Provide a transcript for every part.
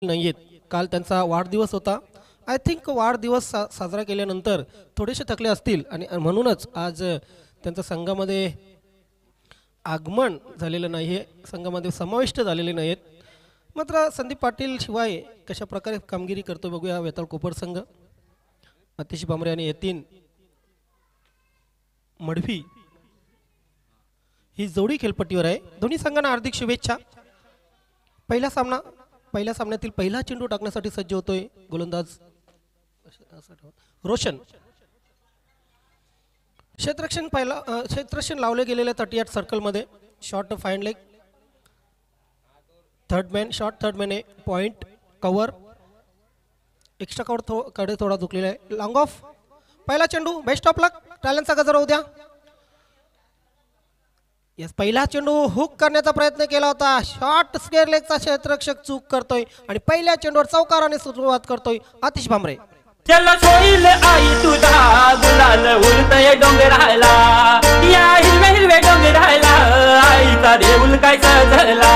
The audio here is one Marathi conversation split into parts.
नाहीयेत. काल त्यांचा वाढदिवस होता. आय थिंक वाढदिवस साजरा केल्यानंतर थोडेसे थकले असतील आणि म्हणूनच आज त्यांच्या संघामध्ये आगमन झालेलं नाही आहे, संघामध्ये समाविष्ट झालेले नाहीत. मात्र संदीप पाटील शिवाय कशा प्रकारे कामगिरी करतो बघूया वेताळ कोपर संघ. अतिश भामरे आणि यतीन मडवी ही जोडी खेळपट्टीवर आहे. दोन्ही संघांना हार्दिक शुभेच्छा. पहिल्या सामन्यातील पहिला चेंडू टाकण्यासाठी सज्ज होतोय गोलंदाज रोशन. क्षेत्ररक्षण लावले गेलेले 38 सर्कल मध्ये. Short find leg, third man आहे. पॉइंट कव्हर, एक्स्ट्रा कव्हर कडे थोडा झुकलेला आहे. लॉंग ऑफ, पहिला चेंडू, बेस्ट ऑफ लक. टॅलेंटचा गजर होऊ द्या. यस, पहिला चेंडू हुक करण्याचा प्रयत्न केला होता. शॉर्ट स्क्वेअर लेगचा क्षेत्ररक्षक चूक करतोय आणि पहिल्या चेंडूवर चौकाराने सुरुवात करतोय आतिश भामरे. चला सोईल आई तुझा गुलाल उडतय डोंगराला, या हिरवे हिरवे डोंगराला आईचा देऊल काय सजला.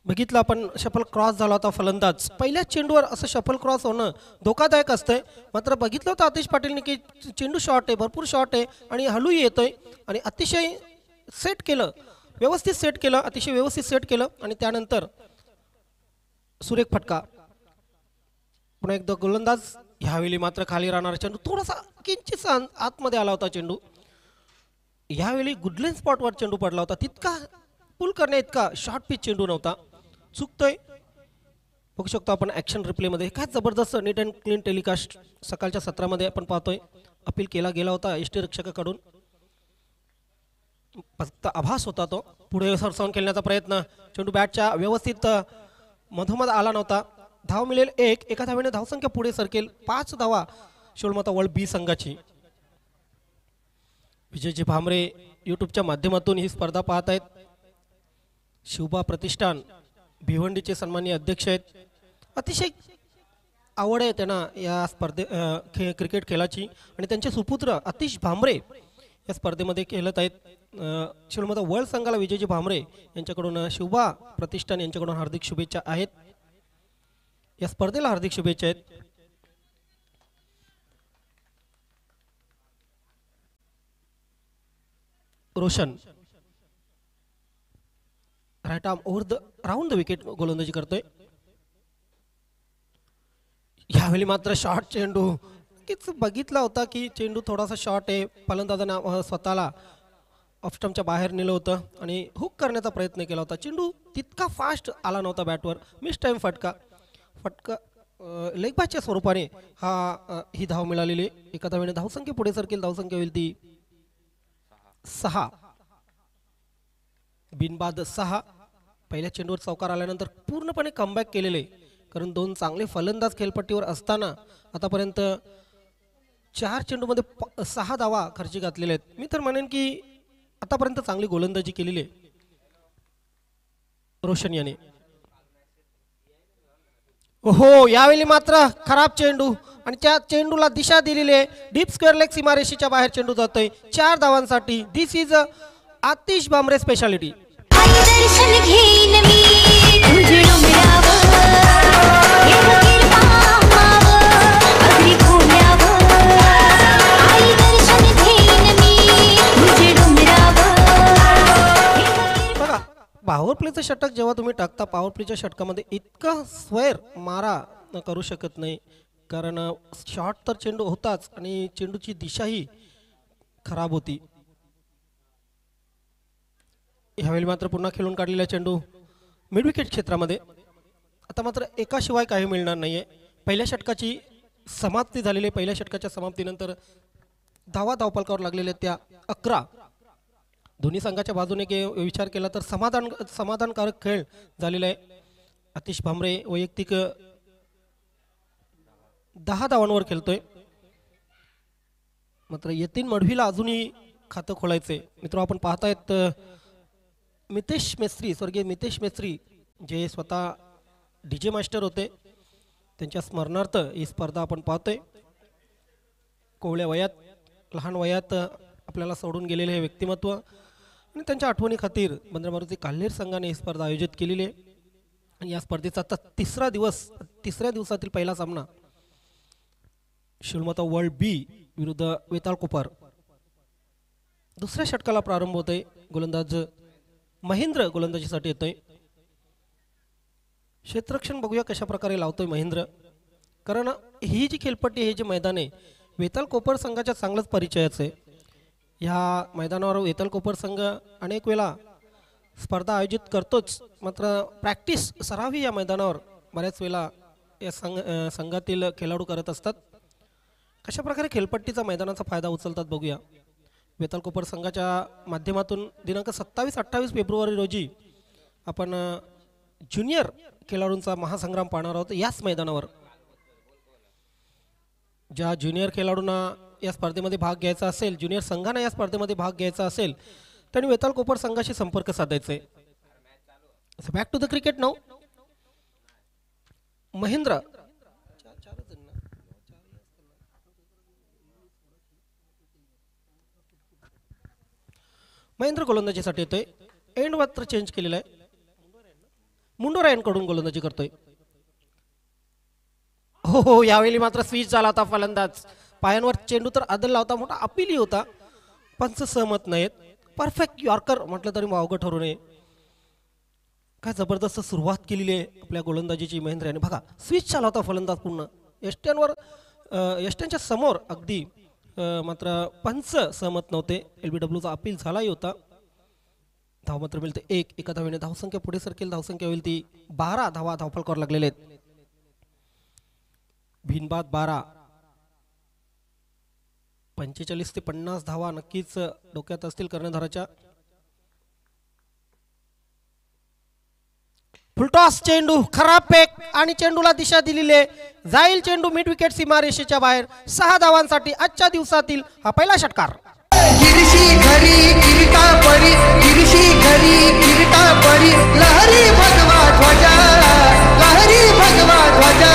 बघितलं आपण, शफल क्रॉस झाला होता. फलंदाज पहिल्या चेंडूवर असं शफल क्रॉस होणं धोकादायक असतंय. मात्र बघितलं होतं आतिश पाटीलने की चेंडू शॉर्ट आहे, भरपूर शॉर्ट आहे आणि हलूही येतोय आणि अतिशय सेट केलं, व्यवस्थित सेट केलं, अतिशय व्यवस्थित सेट केलं आणि त्यानंतर सुरेख फटका. पुन्हा एकदा गोलंदाज. ह्यावेळी मात्र खाली राहणारा चेंडू थोडासा किंचित आतमध्ये आला होता चेंडू. ह्यावेळी गुडलेन स्पॉटवर चेंडू पडला होता. तितका पुल करण्या इतका शॉर्ट पिच चेंडू नव्हता. चुकतोय. बघू शकतो आपण ॲक्शन रिप्लेमध्ये. काय जबरदस्त नीट अँड क्लीन टेलिकास्ट सकाळच्या सत्रामध्ये आपण पाहतोय. अपील केला गेला होता यष्टीरक्षकाकडून, फक्त आभास होता तो. पुढे सरसावून खेळण्याचा प्रयत्न, चेंडू बॅटच्या व्यवस्थित मधोमध आला नव्हता. धाव मिळेल एक, एका धावेने धावसंख्या पुढे सरकेल. 5 धावा शिवमता वर्ल्ड बी संघाची. विजयजी भामरे यूट्यूबच्या माध्यमातून ही स्पर्धा पाहत आहेत. शिवबा प्रतिष्ठान भिवंडीचे सन्माननीय अध्यक्ष आहेत. अतिशय आवड आहे त्यांना या क्रिकेट खेळाची आणि त्यांचे सुपुत्र आतिश भामरे या स्पर्धेमध्ये खेळत आहेत. शिवमता वर्ल्ड संघाला विजयजी भामरे यांच्याकडून शिवबा प्रतिष्ठान यांच्याकडून हार्दिक शुभेच्छा आहेत. या स्पर्धेला हार्दिक शुभेच्छा आहेत. Roshan right arm over the round the wicket गोलंदाजी करतोय. यावेळी मात्र शॉर्ट चेंडू बघितला होता की चेंडू थोडासा शॉर्ट आहे. फलंदाजांना स्वतःला ऑफस्टम्पच्या बाहेर नेलं होतं आणि हुक करण्याचा प्रयत्न केला होता. चेंडू तितका फास्ट आला नव्हता बॅटवर. मिस टाइम फटका लेग बायच्या स्वरूपाने ही धाव मिळालेली. एका धावेने धावसंख्या पुढे सरकेल. धावसंख्या होईल ती 6. बिनबाद 6. पहिल्या चेंडूवर चौकार आल्यानंतर पूर्णपणे कमबॅक केलेले, कारण 2 चांगले फलंदाज खेळपट्टीवर असताना आतापर्यंत 4 चेंडूमध्ये 6 धावा खर्ची घातलेल्या आहेत. मी तर म्हणेन की आतापर्यंत चांगली गोलंदाजी केलेली आहे रोशन याने. हो, यावेळी मात्र खराब चेंडू आणि त्या चेंडूला दिशा दिलेली आहे. डीप स्क्वेअर लेग सीमारेषेच्या बाहेर चेंडू जातोय 4 धावांसाठी. This is Atish Bhamre speciality. Power प्लेचं षटक जेव्हा तुम्ही टाकता, पॉवर प्लेच्या षटकामध्ये इतका स्क्वेअर मारा करू शकत नाही, कारण शॉर्ट तर चेंडू होताच आणि चेंडूची दिशाही खराब होती. ह्यावेळी मात्र पुन्हा खेळून काढलेला चेंडू मिड विकेट क्षेत्रामध्ये. आता मात्र एकाशिवाय काही मिळणार नाहीये. पहिल्या षटकाची समाप्ती झालेली. पहिल्या षटकाच्या समाप्तीनंतर धावफलकावर लागलेल्या त्या 11. दोन्ही संघाच्या बाजूने विचार केला तर समाधानकारक खेळ झालेला आहे. आतिश भामरे वैयक्तिक 10 धावांवर खेळतोय. मात्र यतीन मडवीला अजूनही खातं खोलायचंय. मित्र, आपण पाहतायत मितेश मेस्त्री, स्वर्गीय मितेश मेस्त्री जे स्वतः DJ मास्टर होते, त्यांच्या स्मरणार्थ ही स्पर्धा आपण पाहतोय. कोवळ्या वयात, लहान वयात आपल्याला सोडून गेलेले हे व्यक्तिमत्व आणि त्यांच्या आठवणी खातीर बंदर मारुती काल्हेर संघाने ही स्पर्धा आयोजित केलेली आहे. आणि या स्पर्धेचा आता तिसऱ्या दिवसातील पहिला सामना शिवमाता वर्ल्ड बी विरुद्ध वेताळ कोपर. दुसऱ्या षटकाला प्रारंभ होतोय. गोलंदाज महेंद्र गोलंदाजीसाठी येतोय. क्षेत्ररक्षण बघूया कशा प्रकारे लावतोय महेंद्र, कारण ही जी खेळपट्टी हे जे मैदान आहे वेताळ कोपर संघाच्या चांगलंच परिचयाचं आहे. ह्या मैदानावर वेताळ कोपर संघ अनेक वेळा स्पर्धा आयोजित करतोच, मात्र प्रॅक्टिस सरावी या मैदानावर बऱ्याच वेळा या संघातील खेळाडू करत असतात. कशा प्रकारे खेळपट्टीचा मैदानाचा फायदा उचलतात बघूया. वेताळ कोपर संघाच्या माध्यमातून दिनांक 27-28 फेब्रुवारी रोजी आपण ज्युनियर खेळाडूंचा महासंग्राम पाहणार आहोत. याच मैदानावर ज्या ज्युनियर खेळाडूंना या स्पर्धेमध्ये भाग घ्यायचा असेल, ज्युनियर संघाने या स्पर्धेमध्ये भाग घ्यायचा असेल, त्यांनी वेताळ कोपर संघाशी संपर्क साधायचा आहे. Back to the cricket now. Mahendra गोलंदाजीसाठी येतोय. एंड मात्र चेंज केलेला आहे. मुंडोरायांकडून गोलंदाजी करतोय. हो, यावेळी मात्र स्विच झाला होता फलंदाज. पायांवर चेंडू तर आदल लावता, मोठा अपीलही होता. पंच सहमत नाहीत. परफेक्ट यॉर्कर म्हटलं तरी वावगं ठरू नये. काय जबरदस्त सुरुवात केलेली आहे आपल्या गोलंदाजीची महेंद्र याने. बघा, स्विच झाला होता फलंदाज पूर्ण यष्ट्यांच्या समोर अगदी, मात्र पंच सहमत नव्हते. LBWचा अपील झालाही होता. धाव मात्र मिळते 1. एका धावेने धावसंख्या पुढे सरकेल. धावसंख्या होईल ती 12 धावा धावफलकावर लागलेले आहेत. भिनबाद 12. 45 ते 50 धावा नक्कीच डोक्यात असतील कर्णधाराच्या. फुलटॉस चेंडू, खराब फेक आणि चेंडूला दिशा दिलेली आहे. जाईल चेंडू मिड विकेट सीमारेषेच्या बाहेर. 6 धावांसाठी आजच्या दिवसातील हा पहिला षटकार. गिरशी घरी किरीटा परी, गिरशी घरी किरीटा परी, लहरी भगवा ध्वजा, लहरी भगवा ध्वजा.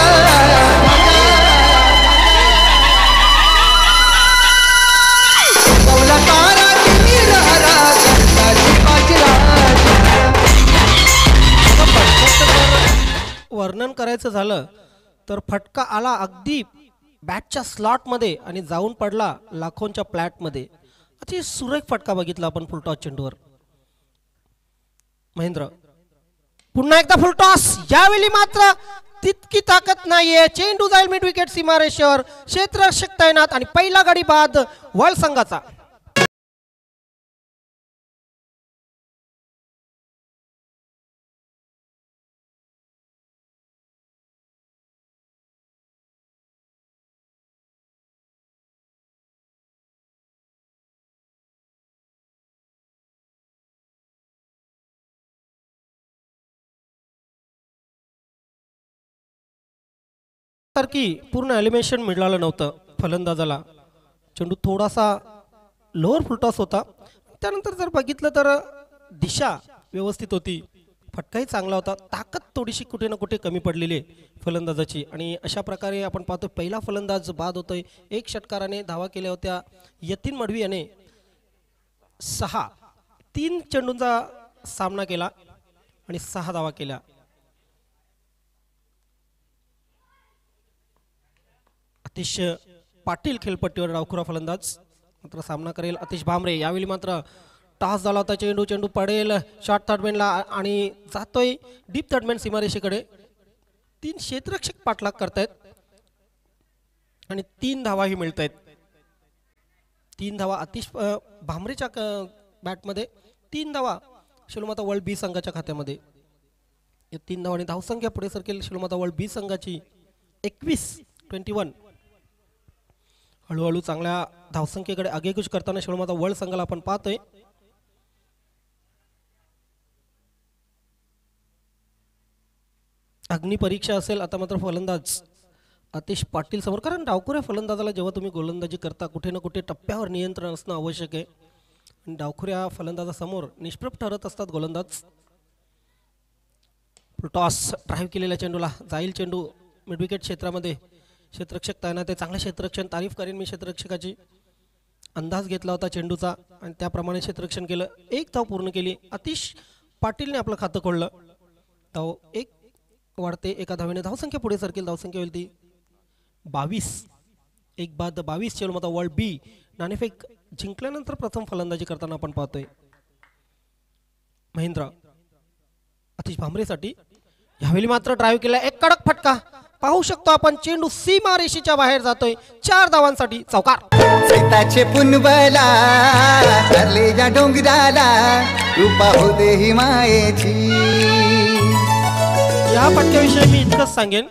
कौला तारा किती लहरा, गंधाची पाचला. वर्णन करायचं झालं तर फटका आला अगदी बॅटच्या स्लॉटमध्ये आणि जाऊन पडला लाखोंच्या प्लॅटमध्ये. अति सुरेख फटका बघितला आपण फुलटॉस चेंडूवर. महेंद्र पुन्हा एकदा फुलटॉस. यावेळी मात्र तितकी ताकद नाहीये. चेंडू जाईल मिड विकेट सीमारेषेवर. क्षेत्ररक्षक तैनात आणि पहिला गडी बाद वर्ल्ड संघाचा. सारखी पूर्ण एलिमिनेशन मिळालं नव्हतं फलंदाजाला. चेंडू थोडासा लोअर फुलटॉस होता. त्यानंतर जर बघितलं तर दिशा व्यवस्थित होती, फटकाही चांगला होता. ताकद थोडीशी कुठे ना कुठे कमी पडलेली आहे फलंदाजाची. आणि अशा प्रकारे आपण पाहतो पहिला फलंदाज बाद होतोय. 1 षटकाराने धावा केल्या होत्या यतीन मडवी याने. 3 चेंडूंचा सामना केला आणि 6 धावा केल्या. आतिश पाटील खेळपट्टीवर डावखुरा फलंदाज. मात्र सामना करेल आतिश भामरे. यावेळी मात्र टॉस झाला होता. चेंडू पडेल शॉर्ट थर्डमॅनला आणि जातोय डीप थर्डमॅन सीमारेषेकडे. 3 क्षेत्ररक्षक पाठलाग करतायत आणि 3 धावाही मिळत आहेत. 3 धावा आतिश भामरेच्या बॅटमध्ये, 3 धावा शिवमाता वर्ल्ड बी संघाच्या खात्यामध्ये. या 3 धावांनी धावसंख्या पुढे सरकेल शिवमाता वर्ल्ड बी संघाची 21. हळूहळू चांगल्या धावसंख्येकडे आगेकूच करताना शिवमाता वर्ल्ड संघाला आपण पाहतोय. अग्निपरीक्षा असेल आता मात्र फलंदाज आतिश पाटील समोर. कारण डावखुऱ्या फलंदाजाला जेव्हा तुम्ही गोलंदाजी करता कुठे ना कुठे टप्प्यावर नियंत्रण असणं आवश्यक आहे. आणि डावखुऱ्या फलंदाजासमोर निष्प्रभ ठरत असतात गोलंदाज. टॉस ड्राईव्ह केलेल्या चेंडूला जाईल चेंडू मिड विकेट क्षेत्रामध्ये. क्षेत्ररक्षक तैनात आहे. चांगलं क्षेत्ररक्षण, तारीफ करेन मी क्षेत्ररक्षकाची. अंदाज घेतला होता चेंडूचा आणि त्याप्रमाणे क्षेत्ररक्षण केलं. एक धाव पूर्ण केली. आतिश पाटीलने आपलं खातं खोललं. धाव एक वाढते. एका धावेने धावसंख्या पुढे सरकेल. धावसंख्या होईल ती 22. एक बाद 22 चेंडू आता वर्ल्ड बी नाणेफेक जिंकल्यानंतर प्रथम फलंदाजी करताना आपण पाहतोय महेंद्र आतिश भांबरेसाठी. यावेळी मात्र ड्राईव्ह केला. एक कडक फटका पाहू शकतो आपण. चेंडू सीमा रेषेच्या बाहेर जातोय. 4 धावांसाठी चौकार. सैताचे पुनबला तरले या डोंगराला रूपा होते ही मायेची. या फटक्याविषयी मी इतकंच सांगेन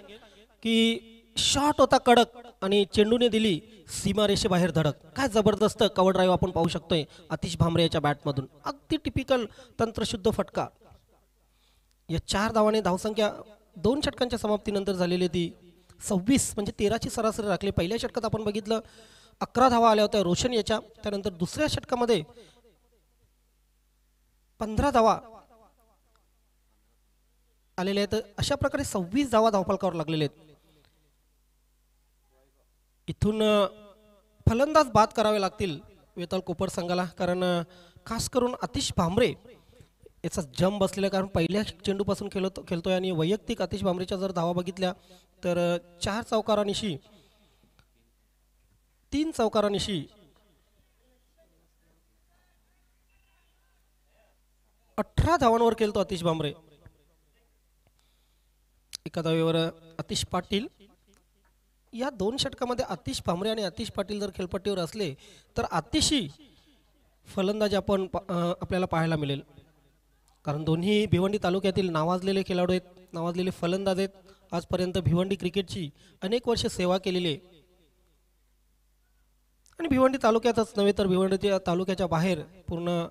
की शॉट होता कडक आणि चेंडूने दिली सीमा रेषेबाहेर धडक. काय जबरदस्त कव्हर ड्राईव्ह आपण पाहू शकतोय आतिश भांबरे याच्या बॅटमधून. अगदी टिपिकल तंत्रशुद्ध फटका. या 4 धावाने धावसंख्या 2 षटकांच्या समाप्तीनंतर झालेली ती 26 म्हणजे 13ची सरासरी राखली. पहिल्या षटकात आपण बघितलं 11 धावा आल्या होत्या रोशन याच्या. त्यानंतर दुसऱ्या षटकामध्ये 15 धावा आलेल्या आहेत. अशा प्रकारे 26 धावा धावफलकावर लागलेले आहेत. इथून फलंदाज बाद करावे लागतील वेताळ कोपर संघाला, कारण खास करून आतिश भांबरे याचा जम बसलेला. कारण पहिल्या चेंडूपासून खेळतोय आणि वैयक्तिक आतिश भांबरेच्या जर धावा बघितल्या तर 4 चौकारानिशी 3 चौकारानिशी 18 धावांवर खेळतो आतिश भांबरे. एका धावेवर आतिश पाटील. या 2 षटकामध्ये आतिश भांबरे आणि आतिश पाटील जर खेळपट्टीवर असले तर अतिशय फलंदाजी आपण आपल्याला पाहायला मिळेल. कारण दोन्ही भिवंडी तालुक्यातील नावाजलेले खेळाडू आहेत, नावाजलेले फलंदाज आहेत. आजपर्यंत भिवंडी क्रिकेटची अनेक वर्ष सेवा केलेली आहे आणि भिवंडी तालुक्यातच नव्हे तर भिवंडी तालुक्याच्या बाहेर पूर्ण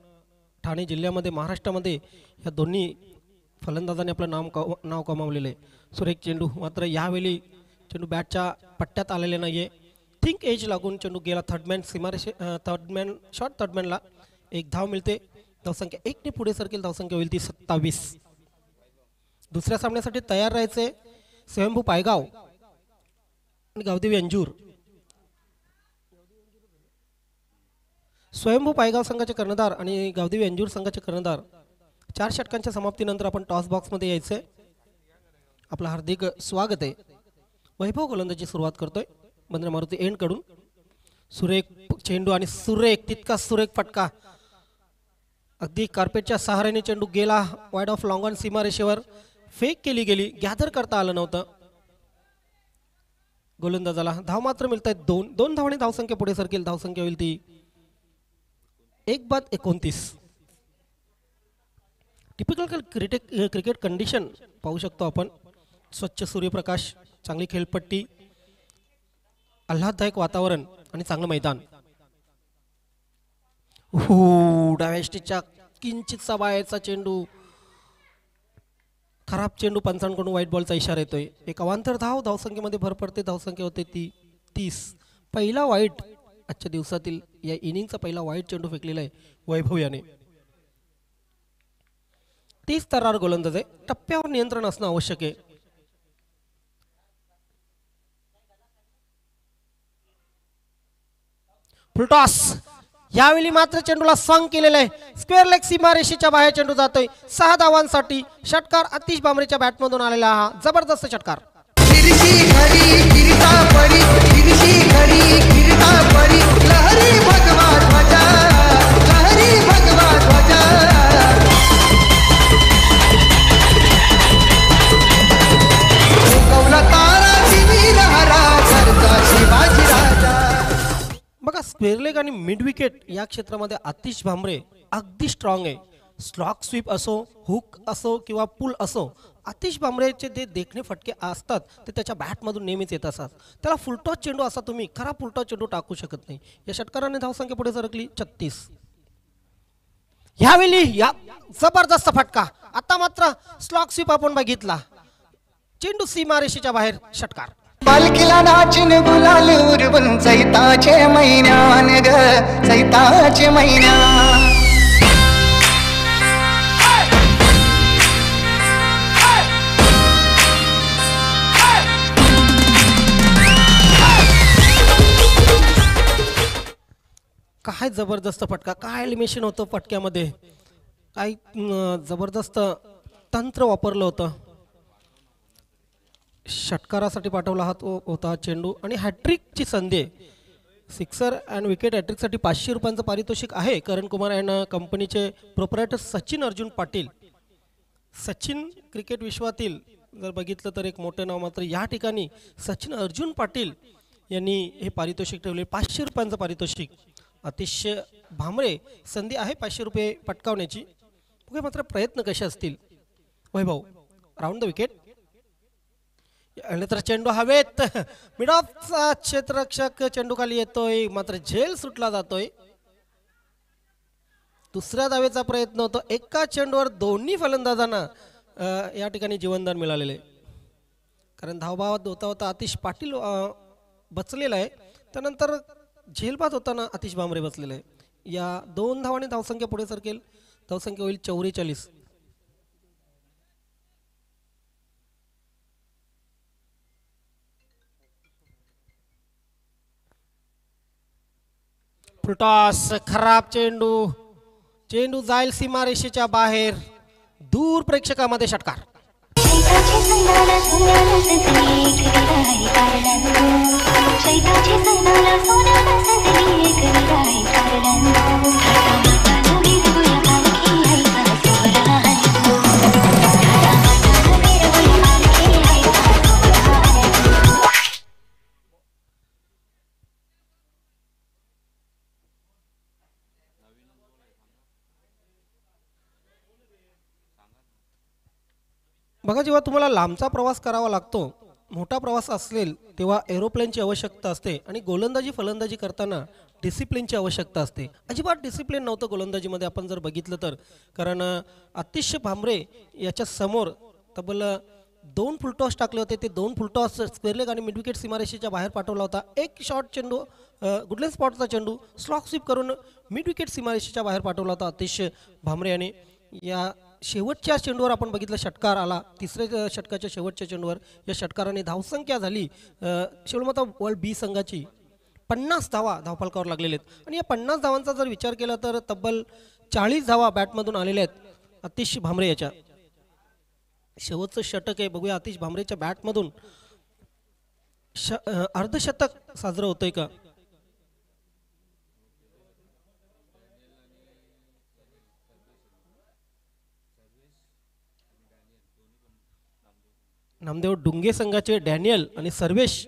ठाणे जिल्ह्यामध्ये महाराष्ट्रामध्ये या दोन्ही फलंदाजांनी आपलं नाव कमावलेलं आहे. सुरेख चेंडू मात्र यावेळी चेंडू बॅटच्या पट्ट्यात आलेले नाहीये. थिंक एज लागून चेंडू गेला थर्डमॅन सीमारेषे थर्डमॅन शॉर्ट थर्डमॅनला. 1 धाव मिळते. धावसंख्या 1 ने पुढे सरकेल. धावसंख्या होईल ती 27. दुसऱ्या सामन्यासाठी तयार राहायचे स्वयंभू पायगाव आणि गावदेवी अंजूर. स्वयंभू पायगाव संघाचे कर्णधार आणि गावदेवी अंजूर संघाचे कर्णधार. 4 षटकांच्या समाप्तीनंतर आपण टॉस बॉक्समध्ये यायचंय. आपलं हार्दिक स्वागत आहे. वैभव गोलंदाजी सुरुवात करतोय बंद्रे मारुती एंड कडून. सुरेख चेंडू आणि सुरेख तितका सुरेख फटका. अगदी कार्पेटच्या सहाऱ्याने चेंडू गेला वाईड ऑफ लॉंग ऑन सीमा रेषेवर. फेक केली गेली. गॅदर करता आलं नव्हतं गोलंदाजाला. धाव मात्र मिळत आहेत 2 धावांनी धावसंख्या पुढे सरकेल. धावसंख्या होईल ती 1 बाद 29. टिपिकल क्रिकेट कंडिशन पाहू शकतो आपण. स्वच्छ सूर्यप्रकाश, चांगली खेळपट्टी, आल्हाददायक वातावरण आणि चांगलं मैदान. डाव्या स्टिचच्या किंचितचा बाहेरचा चेंडू. खराब चेंडू. पंचांकडून व्हाईट बॉलचा इशारा येतोय. एक अवांतर धाव. धावसंख्येमध्ये भर पडते. धावसंख्या होते ती 30. पहिला वाईट आजच्या दिवसातील या इनिंगचा पहिला वाईट चेंडू फेकलेला आहे वैभव याने. 30 तर्रार गोलंदाज आहे. टप्प्यावर नियंत्रण असणं आवश्यक आहे. फुलटॉस. यावेळी मात्र चेंडूला स्वांग केलेलं आहे. स्क्वेअर लेग सीमा रेषेच्या बाहेर चेंडू जातोय. 6 धावांसाठी षटकार आतिश भांबरेच्या बॅटमधून आलेला हा जबरदस्त षटकार. फिरती घडी फिरता पडी, फिरती घडी फिरता पडी, लहरी भगवा ध्वजा, लहरी भगवा ध्वजा. कौला तारा वीर हरा करता शिवाजी राजा. बघा स्क्वेअर लेग आणि मिड विकेट या क्षेत्रामध्ये आतिश भांबरे अगदी स्ट्रॉंग आहे. स्लॉक स्वीप असो, हुक असो किंवा पुल असो, आतिश भांबरेचे जे देखणे फटके असतात ते त्याच्या बॅटमधून नेहमीच येत असतात. त्याला फुलटॉस चेंडू असा तुम्ही खरा फुलटॉस चेंडू टाकू शकत नाही. या षटकाराने धावसंख्या पुढे सरकली 36. ह्यावेळी या जबरदस्त फटका. आता मात्र स्लॉक स्वीप आपण बघितला. चेंडू सीमा रेषेच्या बाहेर. षटकार. पालखीला नाचून गुलाल उरवून चैताचे महिन्यान ग, चैताचे महिन्या. काय जबरदस्त फटका, काय एलिमिनेशन होतं फटक्यामध्ये, काय जबरदस्त तंत्र वापरलं होतं. षटकारासाठी पाठवला होता चेंडू आणि हॅट्रिकची संधी आहे. सिक्सर अँड विकेट हॅट्रिकसाठी 500 रुपयांचं पारितोषिक आहे. करण कुमार यांना कंपनीचे प्रोप्रायटर सचिन अर्जुन पाटील, सचिन क्रिकेट विश्वातील जर बघितलं तर एक मोठं नाव, मात्र या ठिकाणी सचिन अर्जुन पाटील यांनी हे पारितोषिक ठेवले. 500 रुपयांचं पारितोषिक. अतिशय भामरे संधी आहे 500 रुपये पटकावण्याची. बघूया मात्र प्रयत्न कसे असतील. वैभव राऊंड द विकेट. तर चेंडू हवेत, मिड ऑफचा क्षेत्ररक्षक चेंडू खाली येतोय, मात्र झेल सुटला जातोय. दुसऱ्या धावेचा प्रयत्न होतो. एका चेंडूवर दोन्ही फलंदाजांना या ठिकाणी जीवनदान मिळालेले, कारण धावभावात होता होता आतिश पाटील बचलेला आहे, त्यानंतर झेलबाद होताना आतिश भामरे बसलेला आहे. या 2 धावांनी धावसंख्या पुढे सरकेल. धावसंख्या होईल 44. फुलटॉस, खराब चेंडू, चेंडू जाईल सीमारेषेच्या बाहेर, दूर प्रेक्षकामध्ये षटकार. बघा, जेव्हा तुम्हाला लांबचा प्रवास करावा लागतो, मोठा प्रवास असेल, तेव्हा एरोप्लेनची आवश्यकता असते आणि गोलंदाजी फलंदाजी करताना डिसिप्लिनची आवश्यकता असते. अजिबात डिसिप्लिन नव्हतं गोलंदाजीमध्ये आपण जर बघितलं तर, कारण आतिश भामरे याच्या समोर तब्बल 2 फुलटॉस टाकले होते. ते 2 फुलटॉस स्क्वेअर लेग आणि मिड विकेट सीमारेषेच्या बाहेर पाठवला होता. एक शॉर्ट चेंडू, गुडलेन स्पॉटचा चेंडू स्लॉक स्वीप करून मिड विकेट सीमारेषेच्या बाहेर पाठवला होता आतिश भामरे याने. या शेवटच्या चेंडूवर आपण बघितलं षटकार आला. तिसऱ्या षटकाच्या शेवटच्या चेंडूवर या षटकाराने धावसंख्या झाली शिवलमाता वर्ल्ड बी संघाची 50 धावा धावफलकावर लागलेले आहेत. आणि या 50 धावांचा जर विचार केला तर तब्बल 40 धावा बॅटमधून आलेल्या आहेत आतिश भामरे याच्या. शेवटचं षटक आहे, बघूया आतिश भामरेच्या बॅटमधून अर्धशतक साजरं होतंय का. नामदेव डुंगे संघाचे डॅनियल आणि सर्वेश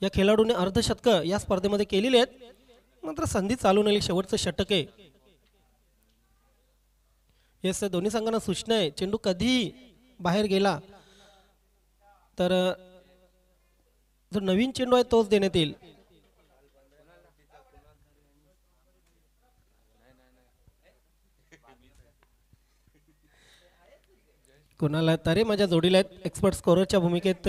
या खेळाडूने अर्धशतक या स्पर्धेमध्ये केलेले आहेत, मात्र संधी चालून आली. शेवटचं षटक आहे. येस, दोन्ही संघांना सूचना आहे, चेंडू कधी बाहेर गेला तर जो नवीन चेंडू आहे तोच देण्यात येईल. कोणाला तरे माझ्या जोडीला आहेत एक्सपर्ट स्कोररच्या भूमिकेत.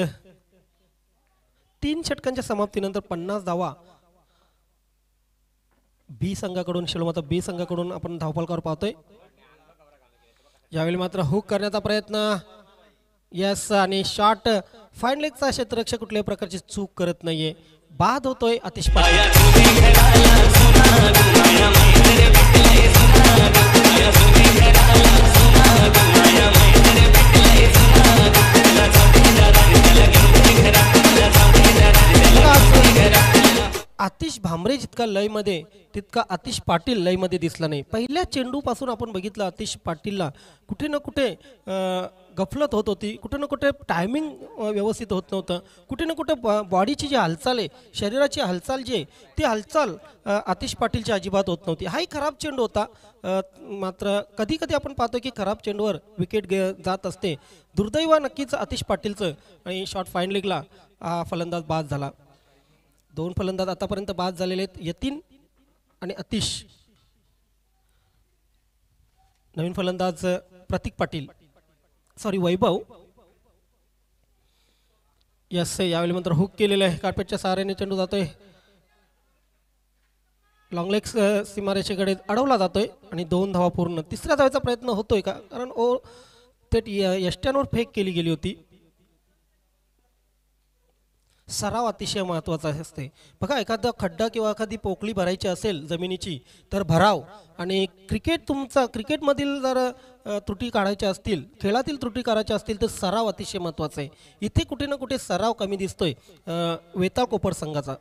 3 षटकांच्या समाप्तीनंतर 50 धावा बी संघाकडून, शिवलमाता बी संघाकडून आपण धावफलकावर पाहतोय. यावेळी मात्र हुक करण्याचा प्रयत्न, यस, आणि शॉट फाईन लेगचा क्षेत्ररक्षक कुठल्याही प्रकारची चूक करत नाहीये. बाद होतोय आतिश पाटील. आतिश भामरे जितका लयमध्ये तितका आतिश पाटील लयमध्ये दिसला नाही. पहिल्या चेंडूपासून आपण बघितलं आतिश पाटीलला कुठे ना कुठे गफलत होत होती, कुठे ना कुठे टायमिंग व्यवस्थित होत नव्हतं, कुठे ना कुठे बॉडीची जी हालचाल आहे, शरीराची हालचाल जी आहे ती हालचाल आतिश पाटीलची अजिबात होत नव्हती. हाही खराब चेंडू होता, मात्र कधी कधी आपण पाहतो की खराब चेंडूवर विकेट जात असते. दुर्दैव नक्कीच आतिश पाटीलचं. आणि शॉट फाईन लेगला फलंदाज बाद झाला. 2 फलंदाज आतापर्यंत बाद झालेले आहेत, यतीन आणि आतिश. नवीन फलंदाज प्रतीक पाटील, सॉरी वैभव. यस, यावेळी मात्र हुक केलेलं आहे, कार्पेटच्या सहाऱ्याने चेंडू जातोय, लॉंग लेग सीमारेषेकडे अडवला जातोय आणि 2 धावा पूर्ण. तिसऱ्या धावेचा प्रयत्न होतोय का, कारण थेट यष्ट्यांवर फेक केली गेली होती. सराव अतिशय महत्त्वाचा असते. बघा एखादा खड्डा किंवा एखादी पोकळी भरायची असेल जमिनीची तर भराव. आणि क्रिकेटमधील जर त्रुटी काढायच्या असतील, खेळातील त्रुटी काढायच्या असतील तर सराव अतिशय महत्त्वाचा आहे. इथे कुठे ना कुठे सराव कमी दिसतोय वेताळ कोपर संघाचा.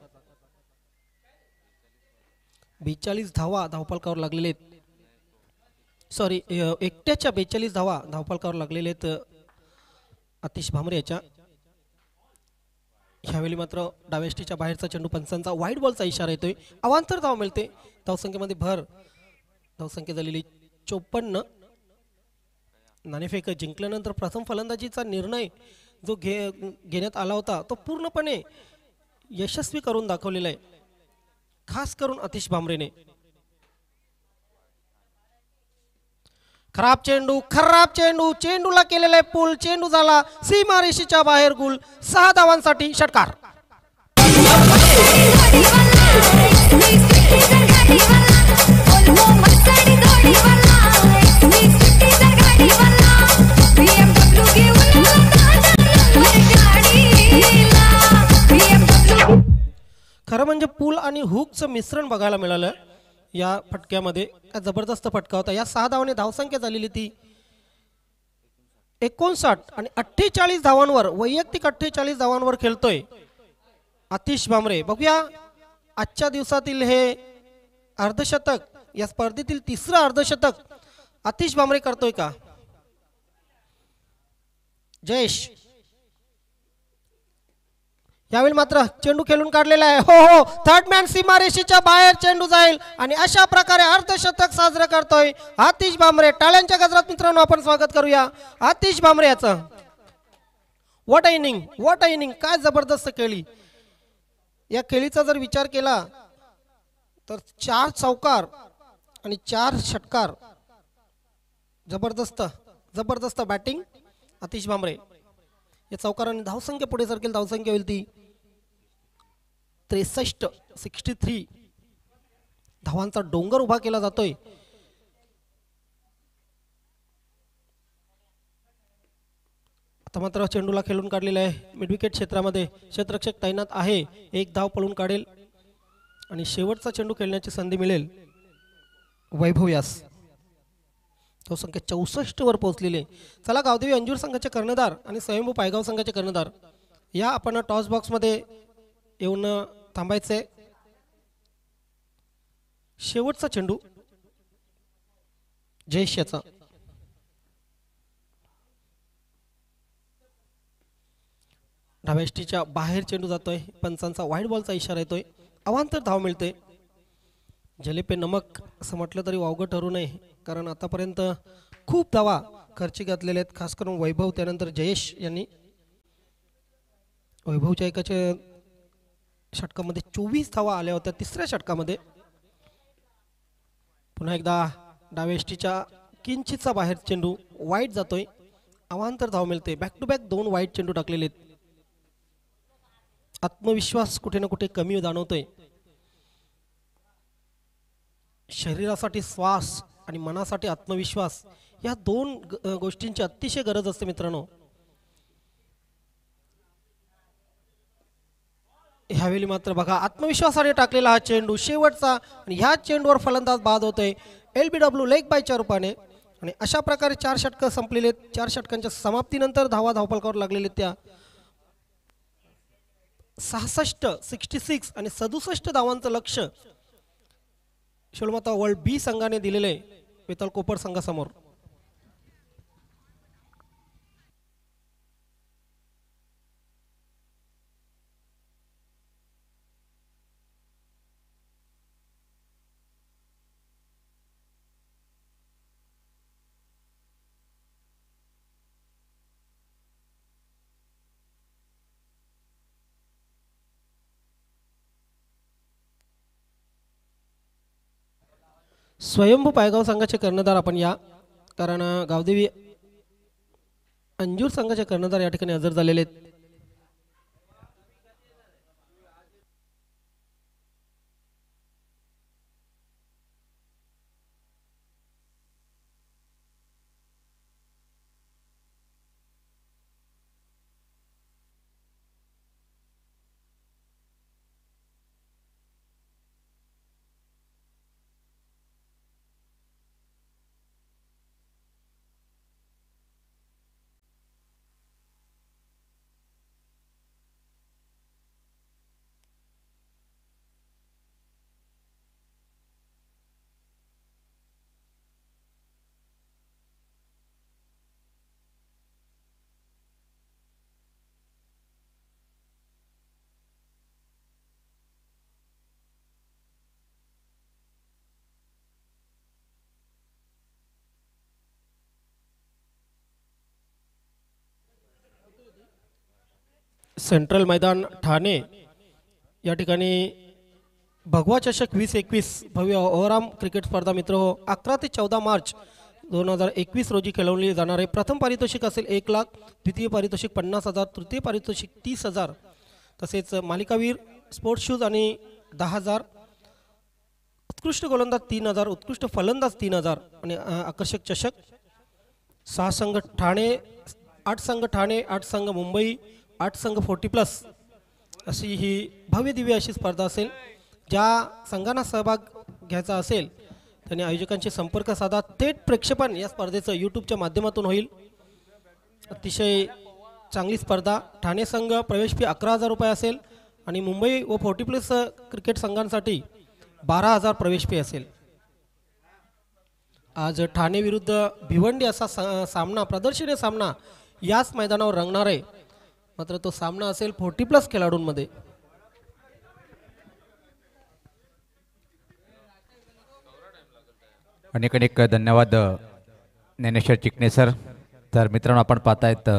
42 धावा धावफलकावर लागलेले आहेत. सॉरी, एकट्याच्या 42 धावा धावफलकावर लागलेले आहेत आतिश भामरे याच्या. ह्यावेळी मात्र डाव्याष्टीच्या बाहेरचा चेंडू, पंचांचा वाईट बॉलचा इशारा येतोय. अवांतर धाव मिळते. धावसंख्येमध्ये भर. धावसंख्या झालेली 54. नाणेफेक जिंकल्यानंतर प्रथम फलंदाजीचा निर्णय जो घेण्यात आला होता तो पूर्णपणे यशस्वी करून दाखवलेला आहे, खास करून आतिश भामरेने. खराब चेंडू, चेंडूला केलेला आहे पूल. चेंडू झाला सीमारेषेच्या बाहेर. गुल. 6 धावांसाठी षटकार. खरं म्हणजे पूल आणि हुकचं मिश्रण बघायला मिळालं या फटक्यामध्ये. जबरदस्त फटका होता. या 6 धावांनी धावसंख्या झालेली ती 59 आणि 48 धावांवर, वैयक्तिक 48 धावांवर खेळतोय आतिश भामरे. बघूया आजच्या दिवसातील हे अर्धशतक, या स्पर्धेतील तिसरं अर्धशतक आतिश भामरे करतोय का. जयेश यावेळी मात्र चेंडू खेळून काढलेला आहे. हो, थर्ड मॅन सीमारेषेच्या बाहेर चेंडू जाईल आणि अशा प्रकारे अर्धशतक साजरं करतोय आतिश भामरे. टाळ्यांच्या गजरात मित्रांनो आपण स्वागत करूया आतिश भामरे याचं. व्हॉट अ इनिंग, काय जबरदस्त खेळी. या खेळीचा जर विचार केला तर 4 चौकार आणि 4 षटकार. जबरदस्त बॅटिंग आतिश भामरे. या चौकाराने धावसंख्या पुढे सरकेल. धावसंख्या होईल ती 63 धावांचा डोंगर उभा केला जातोय. आता मात्र चेंडूला खेळून काढलेला आहे मिडविकेट क्षेत्रामध्ये. क्षेत्ररक्षक तैनात आहे. 1 धाव पळून काढेल आणि शेवटचा चेंडू खेळण्याची संधी मिळेल वैभव यास. तो संख्या 64 वर पोहोचलेले. चला गावदेवी अंजूर संघाचे कर्णधार आणि स्वयंभू पायगाव संघाचे कर्णधार या आपण टॉस बॉक्स मध्ये येऊन थांबायचे. शेवटचा चेंडू जयेश याचा. डाव्याष्टीच्या बाहेर चेंडू जातोय. पंचांचा वाईट बॉलचा इशारा येतोय. अवांतर धाव मिळते. जले पे नमक असं म्हटलं तरी वावगं ठरू नये, कारण आतापर्यंत खूप धावा खर्ची घातलेले आहेत, खास करून वैभव त्यानंतर जयेश यांनी. वैभवच्या एकाच्या षटकामध्ये 24 धावा आल्या होत्या. तिसऱ्या षटकामध्ये पुन्हा एकदा डावेष्टीच्या किंचितचा बाहेर चेंडू वाईट जातोय. अवांतर धाव मिळते. बॅक टू बॅक 2 वाईट चेंडू टाकलेले आहेत. आत्मविश्वास कुठे ना कुठे कमी जाणवतोय. शरीरासाठी श्वास आणि मनासाठी आत्मविश्वास या 2 गोष्टींची अतिशय गरज असते मित्रांनो. ह्यावेळी मात्र बघा आत्मविश्वासाने टाकलेला हा चेंडू शेवटचा आणि ह्या चेंडूवर फलंदाज बाद होतोय LBW लेग बायच्या रूपाने. आणि अशा प्रकारे 4 षटकं संपलेले आहेत. 4 षटकांच्या समाप्तीनंतर धावा धावफलकावर लागलेले त्या 66 आणि 67 धावांचं लक्ष शिळमाता वर्ल्ड बी संघाने दिलेले वेताळ कोपर संघासमोर. स्वयंभू पायगाव संघाचे कर्णधार आपण या, कारण गावदेवी अंजूर संघाचे कर्णधार या ठिकाणी हजर झालेले आहेत. सेंट्रल मैदान ठाणे या ठिकाणी भगवा चषक 2021 भव्य ओव्हरआर्म क्रिकेट स्पर्धा मित्र हो 11 ते 14 मार्च 2021 रोजी खेळवली जाणार आहे. प्रथम पारितोषिक असेल 1 लाख, द्वितीय पारितोषिक 50,000, तृतीय पारितोषिक 30,000, तसेच मालिकावीर स्पोर्ट्स शूज आणि 10,000, उत्कृष्ट गोलंदाज 3,000, उत्कृष्ट फलंदाज 3,000 आणि आकर्षक चषक. 6 संघ ठाणे, 8 संघ ठाणे, 8 संघ मुंबई, 8 संघ 40+ अशी ही भव्य दिव्य अशी स्पर्धा असेल. ज्या संघांना सहभाग घ्यायचा असेल त्यांनी आयोजकांशी संपर्क साधा. थेट प्रेक्षेपण या स्पर्धेचं यूट्यूबच्या माध्यमातून होईल. अतिशय चांगली स्पर्धा. ठाणे संघ प्रवेश फी 11,000 रुपये असेल आणि मुंबई व 40+ क्रिकेट संघांसाठी 12,000 प्रवेश फी असेल. आज ठाणे विरुद्ध भिवंडी असा सामना, प्रदर्शनीय सामना याच मैदानावर रंगणार आहे. मात्र तो सामना असेल 40+ खेळाडूंमध्ये. अनेक अनेक धन्यवाद ज्ञानेश्वर चिकणे सर. तर मित्रांनो आपण पाहतायत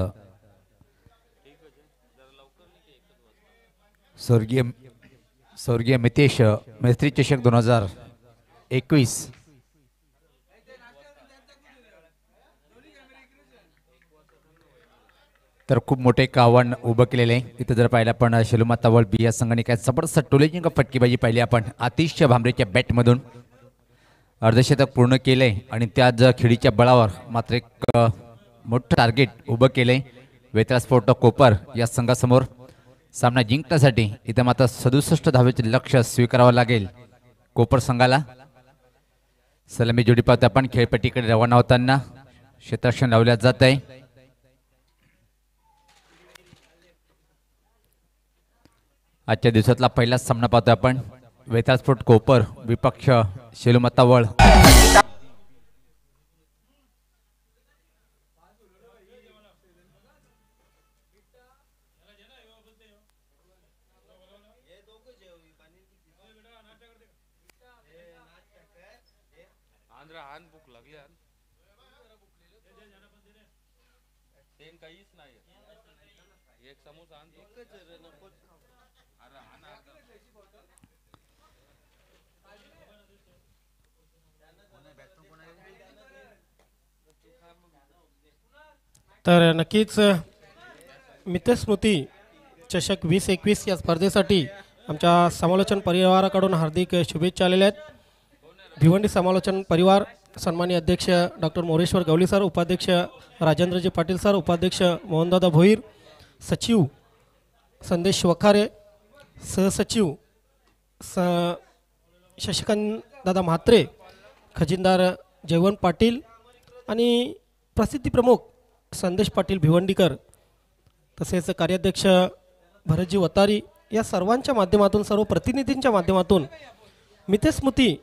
स्वर्गीय मितेश मैत्री चषक 2021 तर खूप मोठे एक आव्हान उभं केलेलं आहे. इथं जर पाहिलं आपण शेलुमाता वर्ल्ड बी या संघाने काय जबरदस्त टोलेजिंग फटकेबाजी पाहिली आपण. आतिश भांबरेच्या बॅटमधून अर्धशतक पूर्ण केलंय आणि त्याच खेळीच्या बळावर मात्र एक मोठं टार्गेट उभं केलंय वेताळ स्पोर्ट कोपर या संघासमोर. सामना जिंकण्यासाठी इथं मात्र 67 धावेचे लक्ष्य स्वीकारावं लागेल कोपर संघाला. सलामी जोडी पाहतो आपण खेळपट्टीकडे रवाना होताना क्षेत्ररक्षण लावल्या जात आहे. आजच्या दिवसातला पहिलाच सामना पाहतोय आपण. वेताळ स्पोर्ट कोपर विपक्ष शेलुमाता वळ. तर नक्कीच मित्रस्मृती चषक 2021 या स्पर्धेसाठी आमच्या समालोचन परिवाराकडून हार्दिक शुभेच्छा आलेल्या आहेत. भिवंडी समालोचन परिवार सन्माननीय अध्यक्ष डॉक्टर मोरेश्वर गवली सर, उपाध्यक्ष राजेंद्रजी पाटील सर, उपाध्यक्ष मोहनदादा भोईर, सचिव संदेश वखारे, सहसचिव शशिकांत दादा म्हात्रे, खजिनदार जयवंत पाटील आणि प्रसिद्धी प्रमुख संदेश पाटील भिवंडीकर, तसेच कार्याध्यक्ष भरतजी वतारी या सर्वांच्या माध्यमातून, सर्व प्रतिनिधींच्या माध्यमातून मित्रस्मृती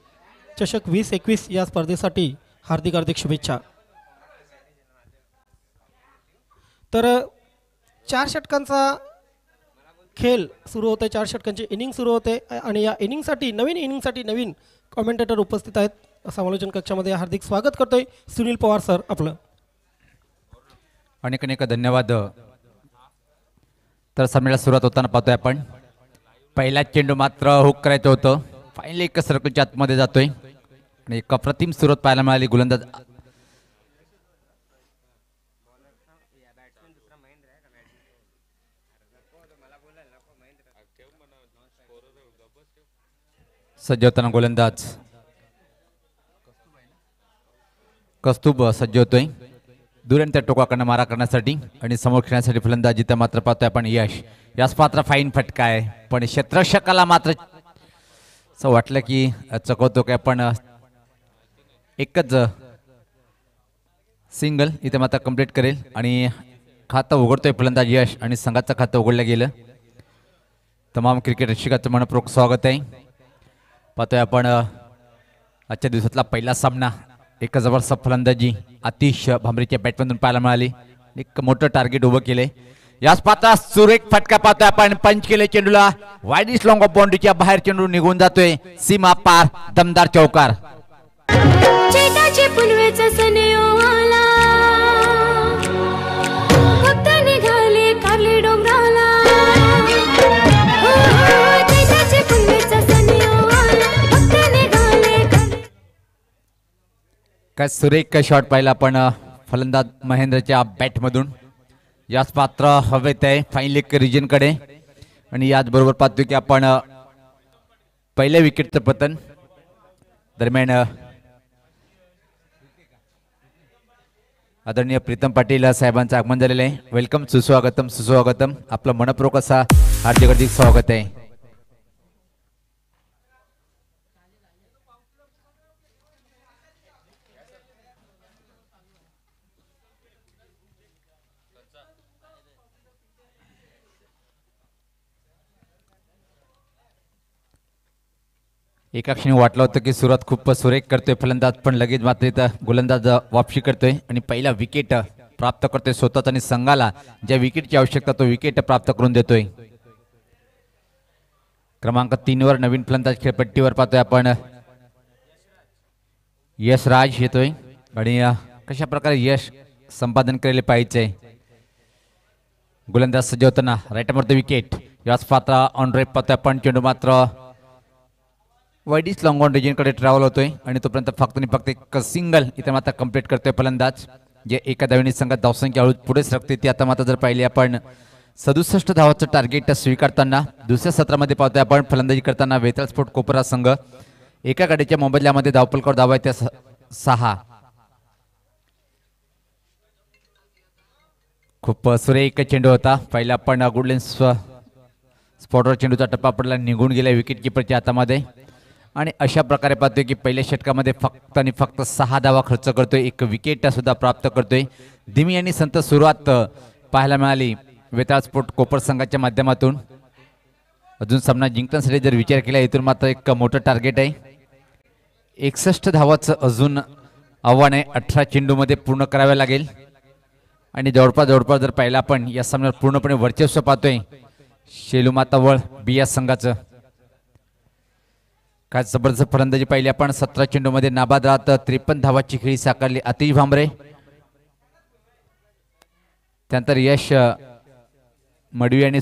चषक 2021 या स्पर्धेसाठी हार्दिक हार्दिक शुभेच्छा. तर 4 षटकांचा खेळ सुरू होते, 4 षटकांची इनिंग सुरू होते आणि या इनिंगसाठी नवीन कॉमेंटेटर उपस्थित आहेत. समालोचन कक्षामध्ये हार्दिक स्वागत करतोय सुनील पवार सर आपलं. अनेक अनेक धन्यवाद. तर सामन्याला सुरुवात होताना पाहतोय आपण पहिला चेंडू मात्र हुक करायचं होतं. फायनली एक सर्कलच्या आतमध्ये जातोय आणि एक अप्रतिम सुरुवात पाहायला मिळाली. गोलंदाज सज्ज होताना गोलंदाज कस्तुब सज्ज होतोय दुरांच्या टोकाकडनं मारा करण्यासाठी आणि समोर खेळण्यासाठी. फलंदाज इथं मात्र पाहतोय आपण यास मात्र फाईन फटका आहे, पण क्षेत्ररक्षकाला मात्र असं वाटलं की चकवतो काय, पण एकच सिंगल इथं मात्र कंप्लीट करेल आणि खातं उघडतोय फलंदाज यश आणि संघाचं खातं उघडलं गेलं. तमाम क्रिकेट रसिकांचं मनपूर्वक स्वागत आहे. पाहतोय आपण आजच्या दिवसातला पहिला सामना. एक जबरदस्त फलंदाजी आतिश भांबरेच्या बॅटमधून पाहायला मिळाली. एक मोठं टार्गेट उभं केले. याच पात्र सुरेख फटका पाहतोय आपण. पंच केले चेंडूला वाईडिश लॉंग ऑफ बाउंड्रीच्या बाहेर चेंडू निघून जातोय सीमा पार. दमदार चौकार. चेताचे पुनवेचा सनेओ आला, भक्त निघाले कारले डोंगराला. काय सुरेख शॉट पाहिला आपण फलंदाज महेंद्रच्या बॅटमधून. याच पात्र हवेत आहे फाईन लेग रिजनकडे आणि याचबरोबर पाहतोय की आपण पहिल्या विकेटचं पतन दरम्यान आदरणीय प्रीतम पाटील साहेबांचं आगमन झालेलं आहे. वेलकम, सुस्वागतम सुस्वागतम. आपलं मनपूर्वक असा हार्दिक हार्दिक स्वागत आहे. एका क्षणी वाटलं होतं की सुरुवात खूप सुरेख करतोय फलंदाज, पण लगेच मात्र इथं गोलंदाज वापशी करतोय आणि पहिला विकेट प्राप्त करतोय स्वतःच आणि संघाला ज्या विकेटची आवश्यकता तो विकेट प्राप्त करून देतोय. क्रमांक 3 वर नवीन फलंदाज खेळपट्टीवर पाहतोय आपण यश राज येतोय आणि कशा प्रकारे यश संपादन केलेले पाहिजे. गोलंदाज सज्ज होताना राईटमवरती विकेट. याच पात्र ऑन ड्राईव्ह पाहतोय आपण. चेंडू मात्र वाईडीच लॉंग ऑन रिजनकडे ट्रॅव्हल होतोय आणि तोपर्यंत फक्त आणि फक्त एक सिंगल इथे मात्र कंप्लीट करतोय फलंदाज. जे एका धावेने संघात धावसंख्या हळूच पुढे सरकते ती आता मात्र जर पाहिली आपण 67 धावाचं टार्गेट स्वीकारताना दुसऱ्या सत्रामध्ये पाहतोय आपण फलंदाजी करताना वेताळ स्पोर्ट कोपरा संघ एका गाडीच्या मोबदल्यामध्ये धावपलकर धावा त्या 6. खूप सुरेख चेंडू होता पहिला आपण गुडलेन स्पॉटवर चेंडूचा टप्पा पडला, निघून गेला विकेट किपरच्या हातामध्ये आणि अशा प्रकारे पाहतोय की पहिल्या षटकामध्ये फक्त आणि फक्त 6 धावा खर्च करतोय, एक विकेट सुद्धा प्राप्त करतोय. धीमी आणि संत सुरुवात पाहायला मिळाली वेताळ स्पोर्ट कोपर संघाच्या माध्यमातून. अजून सामना जिंकण्यासाठी जर विचार केला इथून मात्र एक मोठं टार्गेट आहे. 61 धावाचं अजून आव्हान आहे. 18 चेंडूमध्ये पूर्ण करावे लागेल आणि जवळपास जर पाहिला आपण या सामन्यावर पूर्णपणे वर्चस्व पाहतोय शेलूमातावळ बिया संघाचं. काय जबरदस्त फलंदाजी पाहिली आपण. 17 चेंडूमध्ये नाबाद राहत 53 धावाची खेळी साकारली आतिश भांबरे. त्यानंतर यश मडवी यांनी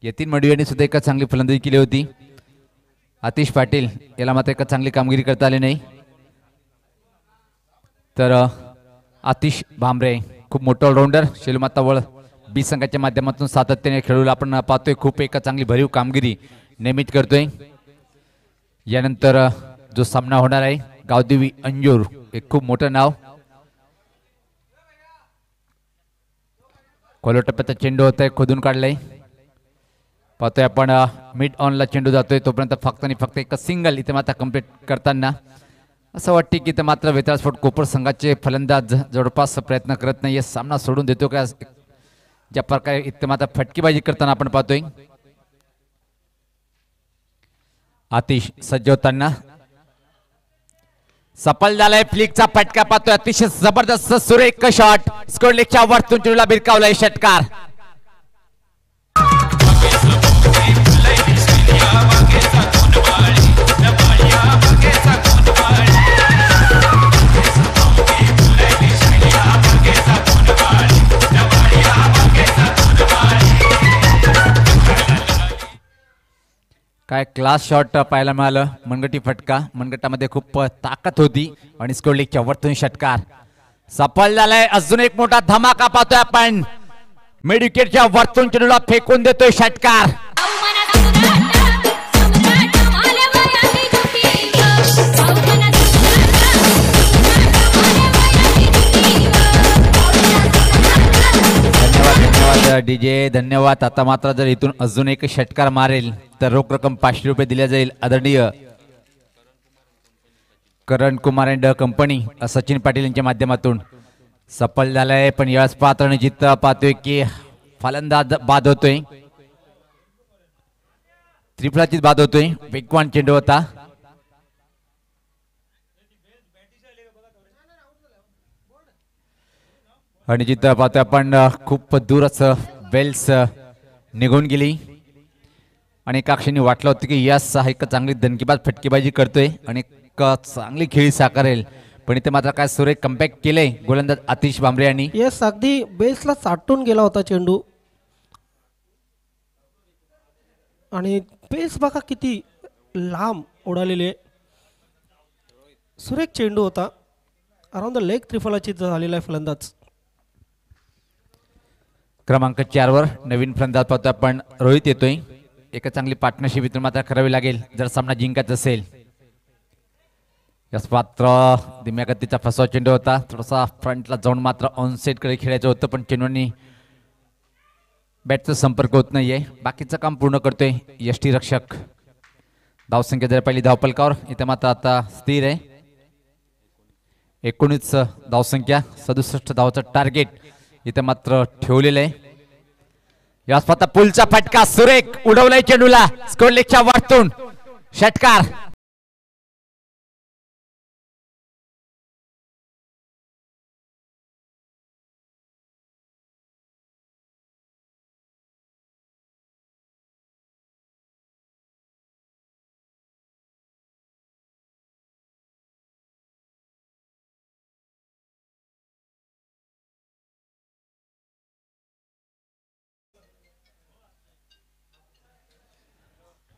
यतीन मडवी यांनी सुद्धा एका चांगली फलंदाजी केली होती. आतिश पाटील याला मात्र एका चांगली कामगिरी करता आली नाही. तर आतिश भांबरे खूप मोठा ऑलराऊंडर शेलूमातावळ बी संघाच्या माध्यमातून सातत्याने खेळू आपण पाहतोय. खूप एका चांगली भरीव कामगिरी नेहमीच करतोय. यानंतर जो सामना होणार आहे गावदेवी अंजूर, एक खूप मोठं नाव. खोलो टप्प्याचा चेंडू होत आहे, खोदून काढलाय पाहतोय आपण. मिड ऑनला चेंडू जातोय तोपर्यंत फक्त आणि फक्त एक सिंगल इथे मात्र कंप्लीट करताना असं वाटते की इथे मात्र वेताळ स्पोर्ट कोपर संघाचे फलंदाज जवळपास प्रयत्न करत नाही. सामना सोडून देतो का ज्या प्रकारे इथे मात्र फटकेबाजी करताना आपण पाहतोय. आतिश सज्ज होताना सफल झालाय. फ्लिकचा फटका पाहतोय. अतिशय जबरदस्त सुरेख शॉट. स्कोर लेगच्या वरतून चेंडूला भिरकावलाय षटकार. काय क्लास शॉट पाहायला मिळालं. मनगटी फटका, मनगटामध्ये खूप ताकद होती आणि स्कोर लेगच्या वरतून षटकार सफल झालाय. अजून एक मोठा धमाका पाहतोय आपण. मिड विकेटच्या वरतून चेंडूला फेकून देतोय षटकार. धन्यवाद डीजे, धन्यवाद. आता मात्र जर इथून अजून एक षटकार मारेल तर रोख रक्कम 500 रुपये दिल्या जाईल. आदरणीय करण कुमार अँड कंपनी सचिन पाटील यांच्या माध्यमातून सफल झालाय. पण याच पात्र जित पाहतोय की फलंदाज बाद होतोय, त्रिफळाचीच बाद होतोय. वेगवान चेंडू होता. आणि जिथं पाहतोय आपण खूप दूर असं बेल्स निघून गेली आणि एका क्षणी वाटलं होतं की यस हा एक चांगली दणकेबाज फटकेबाजी करतोय आणि एक चांगली खेळी साकारेल. पण इथे मात्र काय सुरेख कमबॅक केलंय गोलंदाज आतिश भांबरे यांनी. येस, अगदी बेसला चाटून गेला होता चेंडू आणि बेस बघा किती लांब उडालेले. सुरेख चेंडू होता. अराउंड द लेग त्रिफलाची झालेला आहे फलंदाज. क्रमांक 4 वर नवीन फलंदाज पाहतो आपण रोहित येतोय. एक चांगली पार्टनरशिप इथून मात्र करावी लागेल जर सामना जिंकायचा असेल. यास मात्र धीम्या गतीचा फसवा चेंडू होता. थोडासा फ्रंटला जाऊन मात्र ऑनसेटकडे खेळायचं होतं पण चेंडूनी बॅटचा संपर्क होत नाहीये. बाकीचं काम पूर्ण करतोय यष्टीरक्षक. धावसंख्या जर पहिली धावपलकावर इथे मात्र आता स्थिर आहे. 19 धावसंख्या 67 धावाचं टार्गेट इथे मात्र ठेवलेलं आहे. यास पाहता पुलचा फटका सुरेख उडवलाय चेंडूला स्कोर लेगच्या वाटतून षटकार.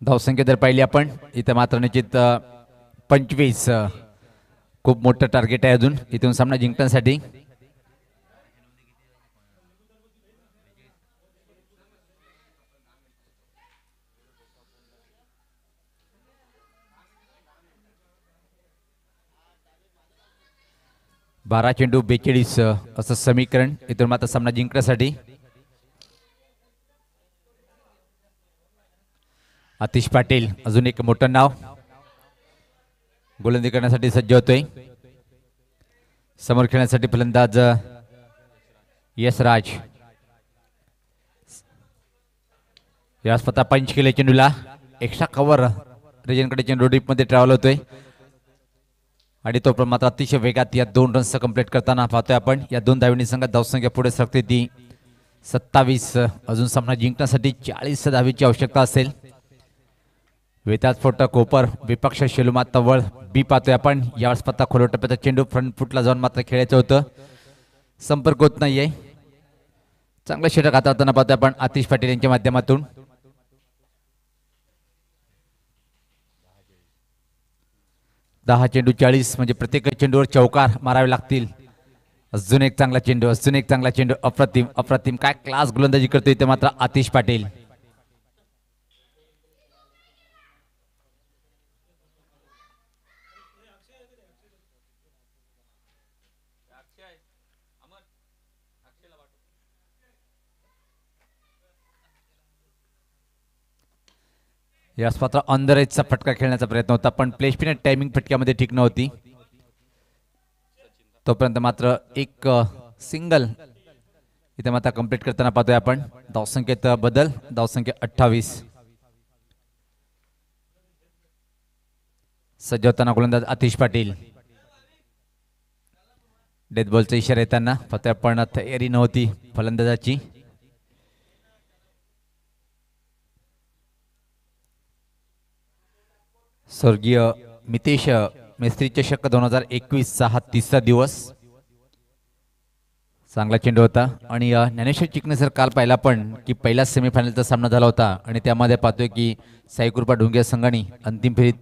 धावसंख्या जर पाहिली आपण इथे मात्र निश्चित 25 खूप मोठं टार्गेट आहे अजून इथून सामना जिंकण्यासाठी. बारा चेंडू 42 असं समीकरण इथून मात्र सामना जिंकण्यासाठी. आतिश पाटील अजून एक मोठं नाव गोलंदाजी करण्यासाठी सज्ज होतोय. समोर खेळण्यासाठी फलंदाज यशराज. यास पता पंच केले चेंडूला एक्स्ट्रा कव्हर रेजनकडे चेंडू डीप मध्ये ट्रॅव्हल होतोय आणि तो पण मात्र अतिशय वेगात या 2 रन्स कंप्लीट करताना पाहतोय आपण. या 2 धावांनी संघात धावसंख्या पुढे सरकते ती 27. अजून सामना जिंकण्यासाठी 40 धावेची आवश्यकता असेल. वेताज फोटा कोपर विपक्ष शेलुमा तवळ बी पाहतोय आपण. यावेळेस पत्ता खोलो टप्प्याचा चेंडू फ्रंट फुटला जाऊन मात्र खेळायचं होतं. संपर्क होत नाहीये. चांगलं षटक हाताळताना पाहतोय आपण आतिश पाटील यांच्या माध्यमातून. दहा चेंडू 40 म्हणजे प्रत्येक चेंडूवर चौकार मारावे लागतील. अजून एक चांगला चेंडू अजून एक चांगला चेंडू. अप्रतिम अप्रतिम काय क्लास गोलंदाजी करतोय ते मात्र आतिश पाटील. यास मात्र ऑन द रेजचा फटका खेळण्याचा प्रयत्न होता पण प्लेस्पिन टायमिंग फटक्यामध्ये ठीक नव्हती. तोपर्यंत मात्र एक सिंगल इथे मात्र कंप्लीट करताना पाहतोय आपण. धावसंख्येत बदल धावसंख्या 28. सज्ज होताना गोलंदाज आतिश पाटील. डेथ बॉलचा इशारा येताना पाहतोय आपण तयारी नव्हती फलंदाजाची. स्वर्गीय मितेश मेस्त्री चषक 2021 हा 3रा दिवस. चांगला चेंडू होता आणि ज्ञानेश्वर चिकणे सर काल पाहिला पण की पहिला सेमीफायनलचा सामना झाला होता आणि त्यामध्ये पाहतोय की साईकृपा ढोंगे संघाने अंतिम फेरीत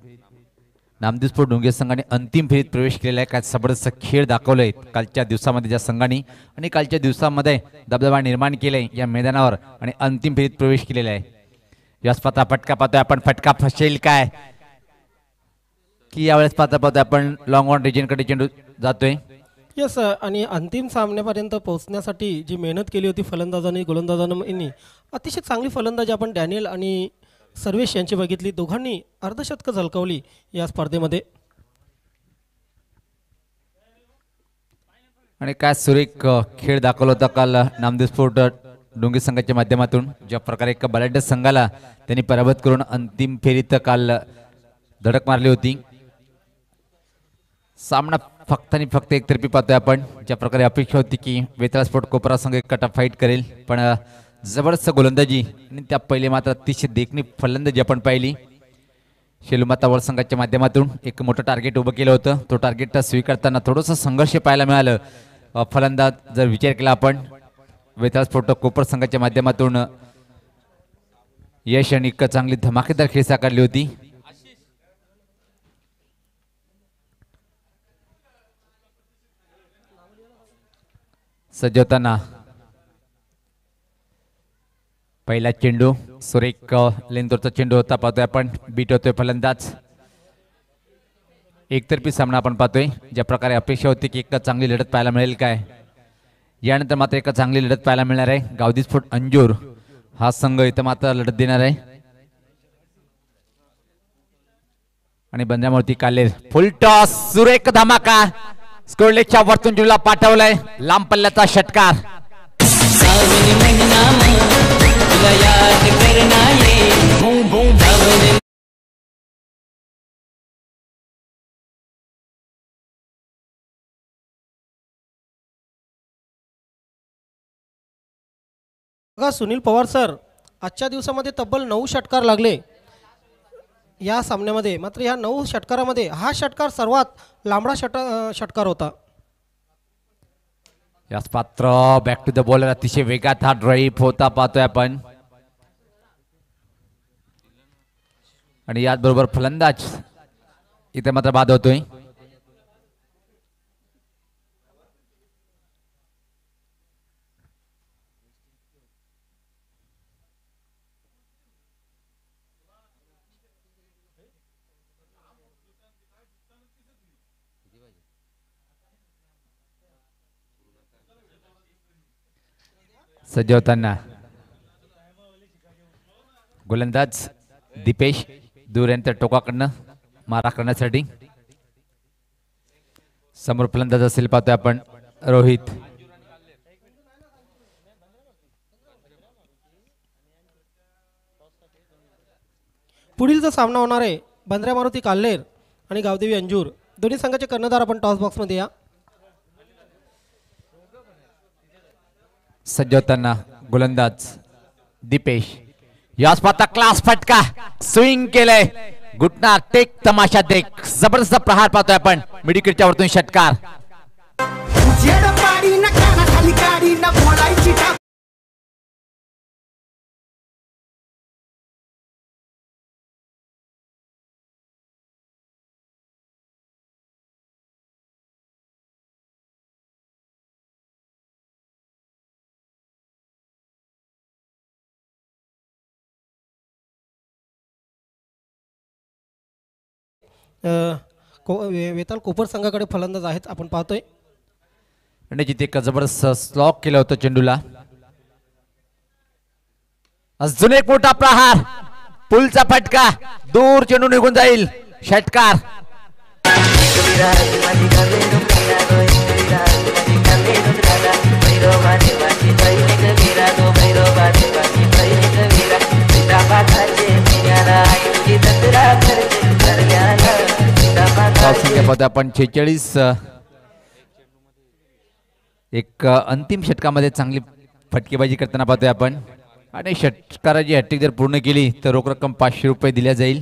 नामदेवपूर ढोंगे संघाने अंतिम फेरीत प्रवेश केलेला आहे. काय जबरदस्त खेळ दाखवलाय कालच्या दिवसामध्ये ज्या संघाने आणि कालच्या दिवसामध्ये दबदबा निर्माण केलाय या मैदानावर आणि अंतिम फेरीत प्रवेश केलेला आहे. यास पाहता फटका पाहतोय आपण. फटका फसेल काय की यावेळेस पाहतोय आपण लॉंग ऑन रिजनकडे चेंडू जातोय. यस आणि अंतिम सामन्यापर्यंत पोहोचण्यासाठी जी मेहनत केली होती फलंदाजांनी गोलंदाजांनी अतिशय चांगली फलंदाजी आपण डॅनियल आणि सर्वेश यांची बघितली. दोघांनी अर्धशतकं झलकवली या स्पर्धेमध्ये. आणि काय सुरेख खेळ दाखवला होता काल नामदेव स्पोर्ट डोंगे संघाच्या माध्यमातून. ज्या प्रकारे एका बलाढ्य संघाला त्यांनी पराभूत करून अंतिम फेरीत काल धडक मारली होती. सामना फक्त आणि फक्त एकतर्फी पाहतोय आपण. ज्या प्रकारे अपेक्षा होती की वेताळ स्पोर्ट कोपरा संघ एक कटा फाईट करेल पण जबरदस्त गोलंदाजी आणि त्या पहिले मात्र अतिशय देखणी फलंदाजी आपण पाहिली. शेलुमाता वर संघाच्या माध्यमातून एक मोठं टार्गेट उभं केलं होतं. तो टार्गेट स्वीकारताना थोडंसं संघर्ष पाहायला मिळालं. फलंदाज जर विचार केला आपण वेताळ स्पोर्ट कोपर संघाच्या माध्यमातून यश आणि एक चांगली धमाकेदार खेळ साकारली होती. सज्ज होताना पहिला चेंडू सुरेख लेंदूरचा चेंडू होता, पाहतोय आपण बीट होतोय फलंदाज. एकतर्फी सामना आपण पाहतोय. ज्या प्रकारे अपेक्षा होती की एक चांगली लढत पाहायला मिळेल काय, यानंतर मात्र एक चांगली लढत पाहायला मिळणार आहे. गावदी स्फोट अंजूर हा संघ इथं मात्र लढत देणार आहे. आणि बंद्रामूर्ती कालेर फुल टॉस, सुरेख धमाका, स्कोरलेगच्या वरतून जुला पाठवलाय, लांब पल्ल्याचा षटकार. बघा सुनील पवार सर, आजच्या दिवसामध्ये तब्बल 9 षटकार लागले या सामन्यामध्ये. मात्र या 9 षटकारामध्ये हा षटकार सर्वात लांबडा षटकार होता. याच पात्र बॅक टू द बॉलर, अतिशय वेगात हा ड्राईव्ह होता पाहतोय आपण. आणि याचबरोबर फलंदाज इथे मात्र बाद होतोय. सज्ज होताना गोलंदाज दीपेश दूर यांच्या टोकाकडनं मारा करण्यासाठी. समोर फलंदाज असेल पाहतोय आपण रोहित. पुढील जो सामना होणार आहे बंद्रा मारुती काल्हेर आणि गावदेवी अंजूर, दोन्ही संघाचे कर्णधार आपण टॉस बॉक्समध्ये या. सज्ज होताना गोलंदाज दीपेश. याच पाता क्लास फटका, स्विंग केलंय, घुटना टेक, तमाशा देख, जबरदस्त प्रहार पाहतोय आपण. मिडविकेटच्या वरतून षटकार. वेताल कोपर संघाकडे फलंदाज आहेत आपण पाहतोय. आणि जिथे एक जबरदस्त स्लॉक केलं होतं चेंडूला. अजून एक मोठा प्रहार, पुलचा फटका, दूर चेंडू निघून जाईल, षटकार. आपण 46. एक अंतिम षटकामध्ये चांगली फटकेबाजी करताना पाहतोय आपण. आणि षटकाराची हॅट्रिक जर पूर्ण केली तर रोख रक्कम 500 रुपये दिल्या जाईल.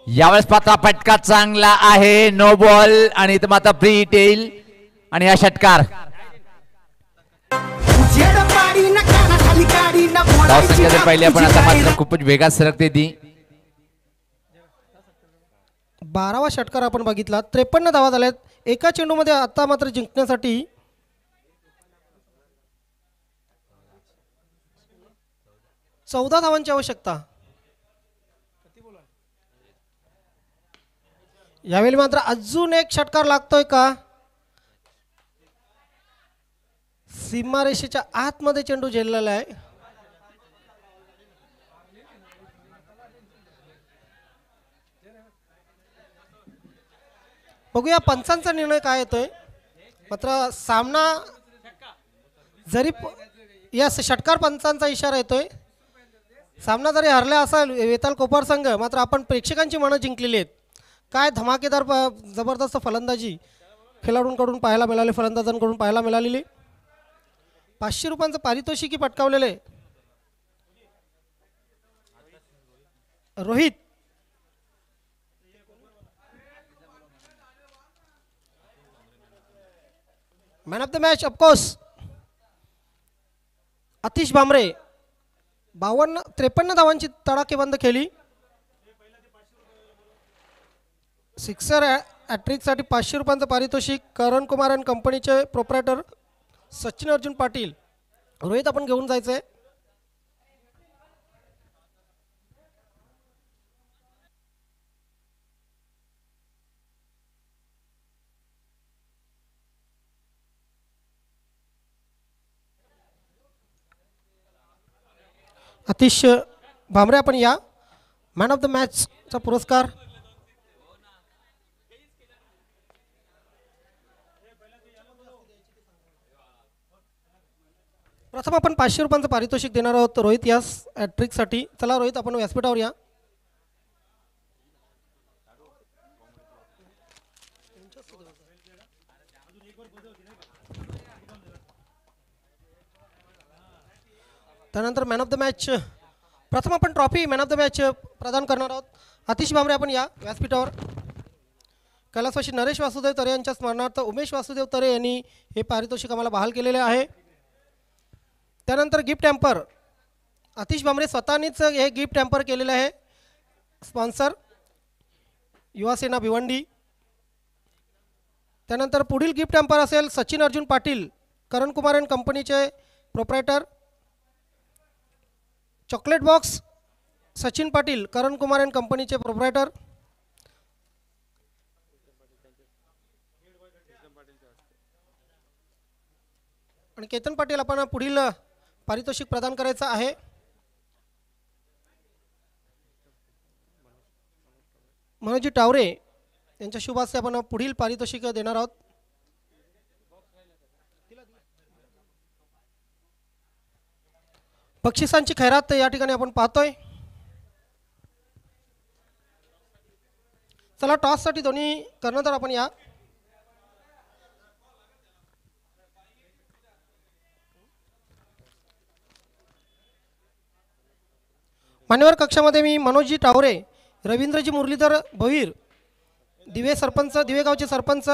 यावेळेस पात्र फटका चांगला आहे, नो बॉल, आणि इथं मात्र फ्री हिट येईल. आणि हा षटकार धावसंख्या जर पाहिली आपण आता मात्र खूपच वेगात सरकते ती. 12वा षटकार आपण बघितला. 53 धावा झाल्यात एका चेंडूमध्ये. आता मात्र जिंकण्यासाठी चौदा धावांची आवश्यकता. यावेळी मात्र अजून एक षटकार लागतोय का? सीमारेषेच्या आतमध्ये चेंडू झेललेला आहे. बघूया पंचांचा निर्णय काय येतोय. मात्र सामना जरी या षटकार पंचांचा इशारा येतोय. सामना जरी हरला असेल वेताल कोपर संघ, मात्र आपण प्रेक्षकांची मनं जिंकलेली आहेत. काय धमाकेदार जबरदस्त फलंदाजी खेळाडूंकडून पाहायला मिळाली, फलंदाजांकडून पाहायला मिळालेली. 500 रुपयांचं पारितोषिकी पटकावलेले Rohit. Man of the match of course Atish Bhamre. 53 धावांची तडाखेबंद केली. सिक्सर ॲट्रिकसाठी 500 रुपयांचं पारितोषिक करण कुमार अँड कंपनीचे प्रोप्रायटर सचिन अर्जुन पाटील. रोहित आपण घेऊन जायचं आहे. अतिश भामरे आपण या. मॅन ऑफ द मॅचचा पुरस्कार प्रथम आपण 500 रुपयांचं पारितोषिक देणार आहोत रोहित यास ॲट्रिकसाठी. चला रोहित आपण व्यासपीठावर या. त्यानंतर मॅन ऑफ द मॅच प्रथम आपण trophy man of the match प्रदान करणार आहोत. आतिश भामरे आपण या व्यासपीठावर. कैलासवासी नरेश वासुदेव तरे यांच्या स्मरणार्थ उमेश वासुदेव तरे यांनी हे पारितोषिक आम्हाला बहाल केलेले आहे. त्यानंतर गिफ्ट हॅम्पर आतिश भामरे स्वतःनीच हे गिफ्ट हॅम्पर केलेलं आहे. स्पॉन्सर युवासेना भिवंडी. त्यानंतर पुढील गिफ्ट हॅम्पर असेल सचिन अर्जुन पाटील करण कुमार अँड कंपनीचे proprietor. Chocolate box Sachin Patil Karan Kumar and कंपनीचे प्रोप्रायटर. आणि केतन पाटील आपण पुढील पारितोषिक प्रदान करायचं आहे. मनोजी टावरे यांच्या शुभ हस्ते आपण पुढील पारितोषिक देणार आहोत. बक्षिसांची खैरात या ठिकाणी आपण पाहतोय. चला टॉससाठी दोन्ही कर्णधार आपण या. मान्यवर कक्षामध्ये मी मनोजजी टावरे, रवींद्रजी मुरलीधर भोईर, दिवे सरपंच दिवेगावचे सरपंच